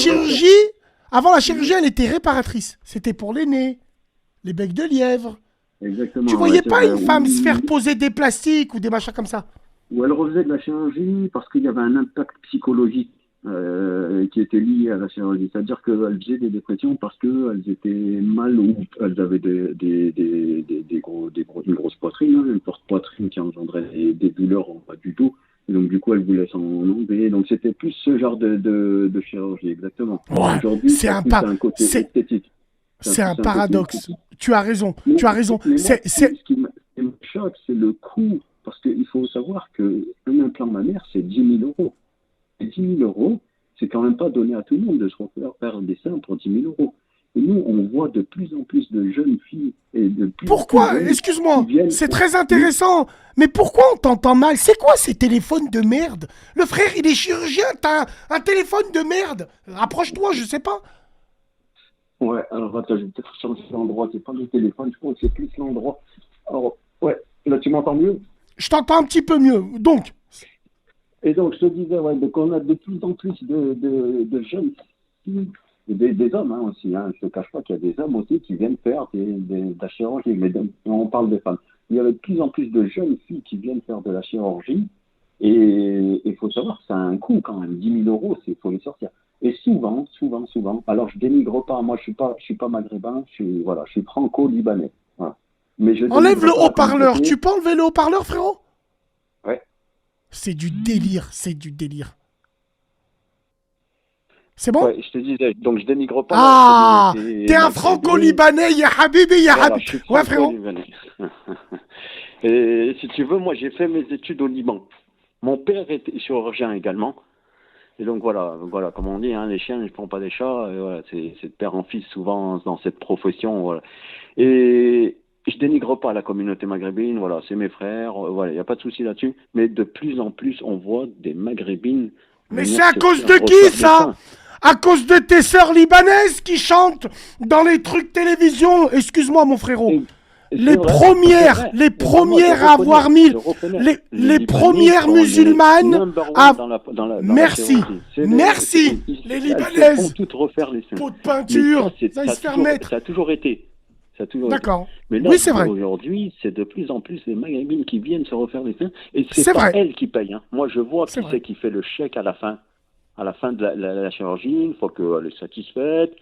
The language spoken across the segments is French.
chirurgie, elle était réparatrice. C'était pour les nez, les becs de lièvre. Exactement. Tu Ouais, voyais c'est pas vrai. une femme se faire poser des plastiques ou des machins comme ça. Où elle refaisait de la chirurgie parce qu'il y avait un impact psychologique qui était lié à la chirurgie. C'est-à-dire qu'elles faisaient des dépressions parce qu'elles étaient mal ou elles avaient une grosse poitrine, hein, une forte poitrine qui engendrait des douleurs en bas du dos. Et donc, du coup, elles voulaient s'en enlever. Donc, c'était plus ce genre de chirurgie, exactement. Ouais, Aujourd'hui, ça a plus un côté esthétique. Ça a c'est plus un un côté paradoxe. esthétique. Tu as raison, Mais, tu as raison. mais moi, C'est... ce qui me choque, c'est le coût. Parce qu'il faut savoir qu'un implant mammaire, c'est 10 000 euros. Et 10 000 euros, c'est quand même pas donné à tout le monde de se refaire faire des seins pour 10 000 euros. Et nous, on voit de plus en plus de jeunes filles et de plus en plus Pourquoi? jeunes qui Excuse-moi, viennent. c'est très intéressant. Mais pourquoi on t'entend mal? C'est quoi ces téléphones de merde? Le frère, il est chirurgien, t'as un téléphone de merde. Rapproche-toi, je sais pas. Ouais, alors attends, je vais peut-être changer l'endroit. C'est pas le téléphone, je pense que c'est plus l'endroit. Alors, ouais, là, tu m'entends mieux? Je t'entends un petit peu mieux. Donc, Et donc, je te disais, ouais, donc on a de plus en plus de jeunes filles, et des hommes hein, aussi. Hein. Je ne te cache pas qu'il y a des hommes aussi qui viennent faire de la chirurgie, mais on parle des femmes. Il y a de plus en plus de jeunes filles qui viennent faire de la chirurgie, et il faut savoir que ça a un coût quand même. 10 000 euros, il faut les sortir. Et souvent, alors je dénigre pas, moi je suis pas maghrébin, voilà, je suis franco-libanais. Voilà. Mais je enlève le dénigre pas la haut-parleur. communauté. Tu peux enlever le haut-parleur, frérot? Ouais. C'est du délire, c'est du délire. C'est bon? Ouais, je te disais, donc je dénigre pas la Ah, communauté t'es un maghrébine. franco-libanais, ya habibi, ya Voilà, habibi. je suis Ouais, frérot. franco-libanais. Et si tu veux, moi j'ai fait mes études au Liban. Mon père était chirurgien également. Et donc voilà, comme on dit, hein, les chiens ne font pas des chats. Et voilà, c'est de père en fils souvent dans cette profession. Voilà. Et je dénigre pas la communauté maghrébine, voilà, c'est mes frères, voilà, il n'y a pas de souci là-dessus. Mais de plus en plus, on voit des maghrébines Mais venir c'est à se cause faire de qui, refaire des ça? seins. À cause de tes sœurs libanaises qui chantent dans les trucs télévision. Excuse-moi, mon frérot. Et Les c'est vrai, premières, c'est vrai. les Et moi, premières à avoir mis, je reconnais. les Libanais premières sont les musulmanes number one à... dans la Merci, chirurgie. merci, les Elles se font Libanaises. toutes refaire les seins. Pot de Mais peinture, ça, ils se faire mettre. ça a toujours été. Ça a toujours été. D'accord. Mais là, Oui, c'est vrai. aujourd'hui, c'est de plus en plus les maghrébines qui viennent se refaire les seins. Et C'est c'est pas vrai. elles qui payent. Hein. Moi, je vois C'est qui vrai. c'est qui fait le chèque à la fin. À la fin de la chirurgie, une fois qu'elle est satisfaite,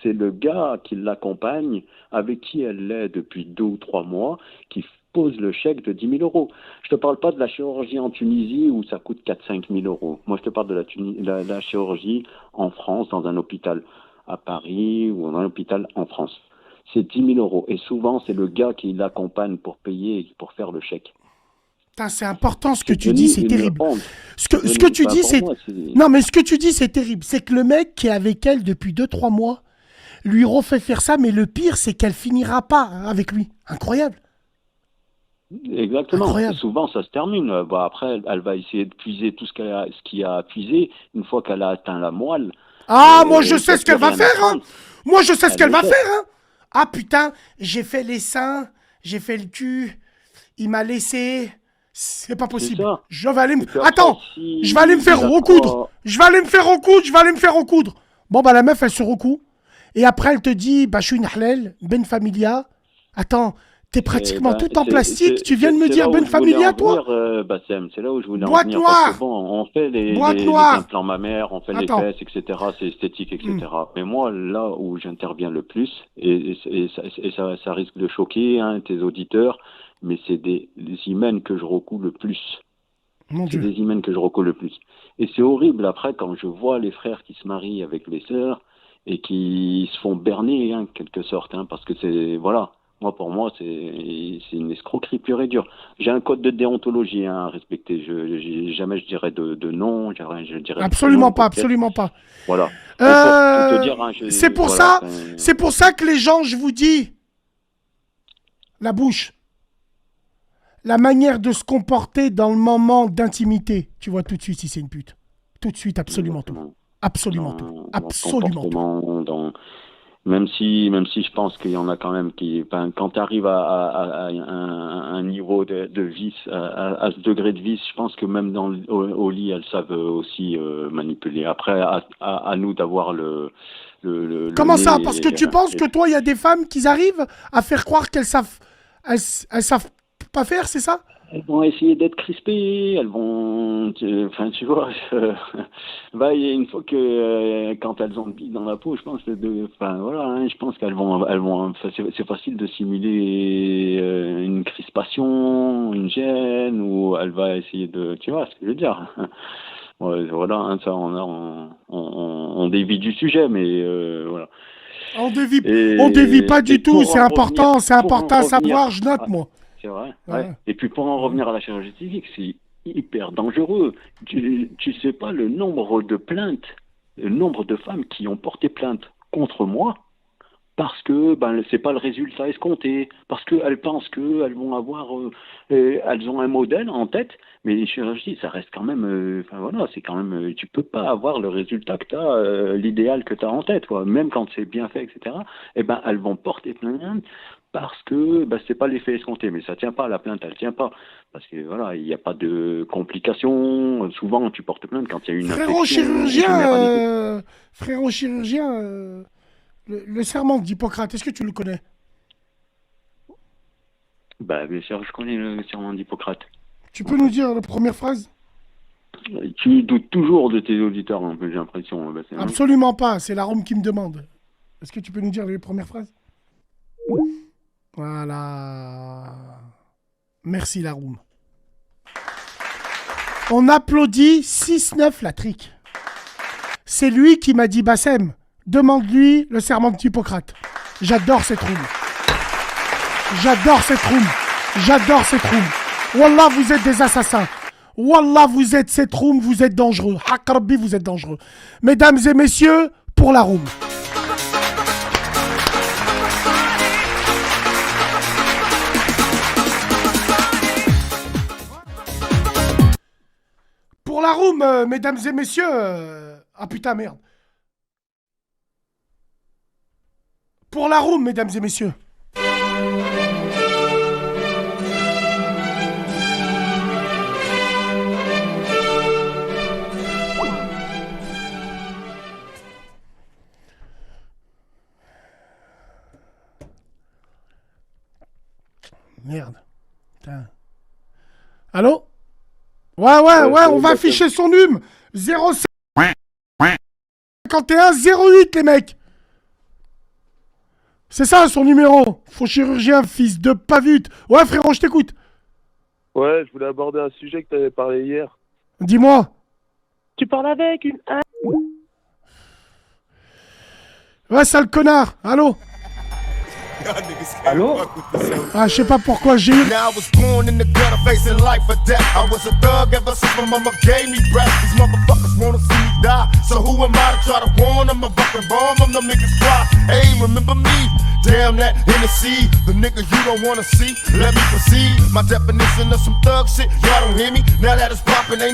c'est le gars qui l'accompagne, avec qui elle est depuis 2 ou 3 mois, qui pose le chèque de 10 000 euros. Je te parle pas de la chirurgie en Tunisie où ça coûte 4 000 à 5 000 euros. Moi, je te parle de la chirurgie en France, dans un hôpital à Paris ou dans un hôpital en France. C'est 10 000 euros. Et souvent, c'est le gars qui l'accompagne pour payer et pour faire le chèque. Putain, c'est important ce que C'est tu devenu dis, c'est une terrible. honte. Ce que tu Enfin, dis, pour c'est... moi, Non, mais ce que tu dis, c'est terrible. C'est que le mec qui est avec elle depuis 2-3 mois lui refait faire ça, mais le pire, c'est qu'elle finira pas avec lui. Incroyable. Exactement. Incroyable. Souvent, ça se termine. Bah, après, elle va essayer de puiser tout ce qu'il y a à puiser. Une fois qu'elle a atteint la moelle, Ah, moi, je qu'il n'y sais a ce plus qu'elle va rien à faire, hein. prendre, Moi, je sais ce elle qu'elle le va jette. faire, hein. Ah, putain, j'ai fait les seins, j'ai fait le cul, il m'a laissé... C'est pas C'est possible. ça. Je vais aller me... Et puis après, Attends, si je vais aller me faire il a recoudre. trois- Je vais aller me faire recoudre, je vais aller me faire recoudre. Bon, bah, la meuf, elle se recoud. Et après, elle te dit, bah, je suis une halal, ben familia. Attends, t'es pratiquement tout en plastique. Tu viens de me c'est dire là où ben je voulais familia, en toi? venir, Bassem. C'est là où je voulais en Boîte venir. Parce noire. que bon, on fait Boîte les noire. implants mammaires, on fait les Attends. fesses, etc. C'est esthétique, etc. Mais moi, là où j'interviens le plus, ça risque de choquer tes auditeurs, mais c'est des hymens que je recoue le plus. Mon C'est Dieu. des hymens que je recoue le plus. Et c'est horrible après quand je vois les frères qui se marient avec les sœurs et qui se font berner, en quelque sorte, parce que c'est, voilà, moi pour moi c'est une escroquerie pure et dure. J'ai un code de déontologie à respecter. Jamais je dirais de non, je dirais de prénom Absolument pas, peut-être. absolument pas. Voilà. Et pour tout te dire, C'est pour voilà, ça, c'est pour ça que les gens, je vous dis, la bouche, la manière de se comporter dans le moment d'intimité, tu vois tout de suite si c'est une pute. Tout de suite, absolument tout. exactement. Absolument tout. Dans le Absolument tout. comportement, Même si je pense qu'il y en a quand même qui, enfin, quand tu arrives à un niveau de vice, à ce degré de vice, je pense que même au lit, elles savent aussi manipuler. Après, à nous d'avoir le Comment nez ça? Parce que tu penses que toi, il y a des femmes qui arrivent à faire croire qu'elles savent, elles savent pas faire, c'est ça? elles vont essayer d'être crispées, elles vont, enfin, tu vois, bah, il y a une fois que quand elles ont le pic dans la peau, je pense enfin voilà, hein, je pense qu'elles vont, enfin, c'est facile de simuler une crispation, une gêne, ou elle va essayer de, tu vois ce que je veux dire. Ouais, voilà, hein, ça, on dévie du sujet, mais voilà. On dévie pas Et du tout, c'est important à revenir, savoir, je note, ah, moi. c'est vrai, ouais. Ouais. Et puis pour en revenir à la chirurgie esthétique, c'est hyper dangereux. Tu sais pas le nombre de plaintes, le nombre de femmes qui ont porté plainte contre moi parce que ben c'est pas le résultat escompté, parce qu'elles pensent qu'elles vont avoir, elles ont un modèle en tête, mais les chirurgies, ça reste quand même, enfin voilà, c'est quand même, tu peux pas avoir le résultat que tu as, l'idéal que tu as en tête, quoi. Même quand c'est bien fait, etc. Et ben elles vont porter plainte parce que ben, c'est pas l'effet escompté, mais ça tient pas, la plainte, elle tient pas, parce que voilà, il n'y a pas de complications. Souvent, tu portes plainte quand il y a une Frérot infection chirurgien, généralisée. frérot chirurgien, le serment d'Hippocrate, est-ce que tu le connais? Bah, bien sûr, je connais le serment d'Hippocrate. Tu peux nous dire la première phrase? Tu doutes toujours de tes auditeurs, un peu, j'ai l'impression. Bah, Absolument pas, c'est l'arôme qui me demande. Est-ce que tu peux nous dire les premières phrases? Voilà. Merci Laroum. On applaudit 6-9 la trique. C'est lui qui m'a dit Bassem, demande-lui le serment d'Hippocrate. J'adore cette room. J'adore cette room. J'adore cette room. Wallah, vous êtes des assassins. Wallah, vous êtes cette room, vous êtes dangereux. Hakarbi, vous êtes dangereux. Mesdames et messieurs, pour la room. Pour la room, mesdames et messieurs. Ah putain, merde. Pour la room, mesdames et messieurs. Merde. Putain. Allô? Ouais, on va afficher son num. 051 08, les mecs. C'est ça son numéro. Faux chirurgien, fils de pavute. Ouais, frérot, je t'écoute. Ouais, je voulais aborder un sujet que tu avais parlé hier. Dis-moi. Tu parles avec une... Ouais, sale connard. Allô? Allô? Ah, je sais pas pourquoi j'ai eu... Now I was born in the gutter facing life or death. I was a thug ever since my mama gave me breath. These motherfuckers wanna see me die. So who am I to try to warn them? A fucking bomb them, them niggas cry. Hey, remember me? Damn that Hennessy, the nigga you don't wanna see. Let me proceed. My definition of some thug shit, y'all don't hear me. Now that it's poppin', ain't